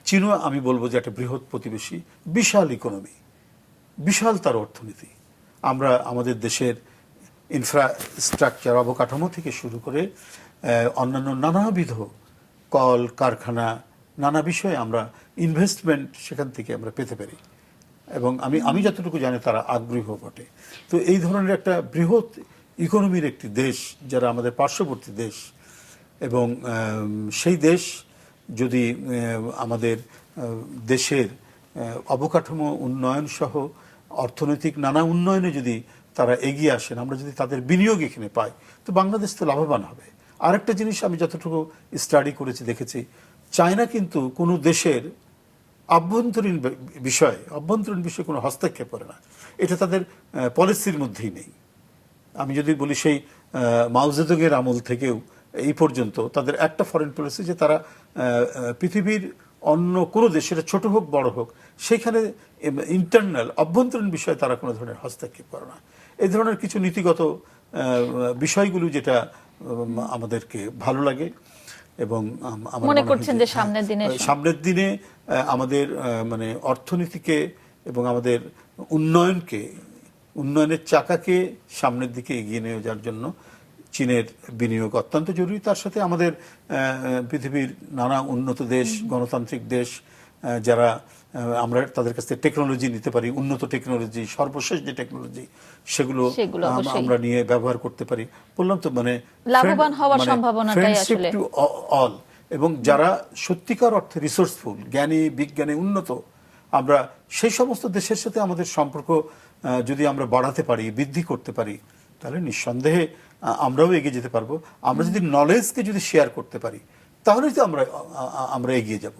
চীনও আমি বলবো যে একটা বৃহৎ প্রতিবেশী, বিশাল ইকোনমি, বিশাল তার অর্থনীতি। আমরা আমাদের দেশের ইনফ্রাস্ট্রাকচার অবকাঠামো থেকে শুরু করে অন্যান্য নানাবিধ কল কারখানা, নানা বিষয়ে আমরা ইনভেস্টমেন্ট সেখান থেকে আমরা পেতে পারি, এবং আমি যতটুকু জানি তারা আগ্রহী বটে। তো এই ধরনের একটা বৃহৎ ইকোনমির একটি দেশ যারা আমাদের পার্শ্ববর্তী দেশ, এবং সেই দেশ যদি আমাদের দেশের অবকাঠামো উন্নয়ন সহ অর্থনৈতিক নানা উন্নয়নে যদি তারা এগিয়ে আসেন, আমরা যদি তাদের বিনিয়োগ এখানে পাই, তো বাংলাদেশ তো লাভবান হবে। আরেকটা জিনিস আমি যতটুকু স্টাডি করেছি দেখেছি, চায়না কিন্তু কোনো দেশের অভ্যন্তরীণ বিষয়ে কোনো হস্তক্ষেপ করে না। এটা তাদের পলিসির মধ্যেই নেই। আমি যদি বলি সেই মাও জেদুংয়ের আমল থেকেও এই পর্যন্ত তাদের একটা ফরেন পলিসি যে তারা পৃথিবীর অন্য কোনো দেশ, সেটা ছোট হোক বড় হোক, সেখানে ইন্টারনাল অভ্যন্তরীণ বিষয়ে তারা কোনো ধরনের হস্তক্ষেপ করে না। এই ধরনের কিছু নীতিগত বিষয়গুলো যেটা আমাদেরকে ভালো লাগে, এবং মনে করছেন যে সামনের দিনে আমাদের মানে অর্থনীতিকে এবং আমাদের উন্নয়নের চাকাকে সামনের দিকে এগিয়ে নিয়ে যাওয়ার জন্য চীনের বিনিয়োগ অত্যন্ত জরুরি। তার সাথে আমাদের পৃথিবীর নানা উন্নত দেশ, গণতান্ত্রিক দেশ যারা আমরা তাদের কাছ থেকে টেকনোলজি নিতে পারি, উন্নত টেকনোলজি, সর্বশেষ যে টেকনোলজি সেগুলো আমরা নিয়ে ব্যবহার করতে পারি। বললাম তো, মানে লাভবান হওয়ার সম্ভাবনাটাই আসলে টু অল। এবং যারা সত্যিকার অর্থে রিসোর্সফুল, জ্ঞানী বিজ্ঞানে উন্নত, আমরা সেই সমস্ত দেশের সাথে আমাদের সম্পর্ক যদি আমরা বাড়াতে পারি, বৃদ্ধি করতে পারি, তাহলে নিঃসন্দেহে আমরাও এগিয়ে যেতে পারবো। আমরা যদি নলেজকে যদি শেয়ার করতে পারি, তাহলেই তো আমরা এগিয়ে যাব।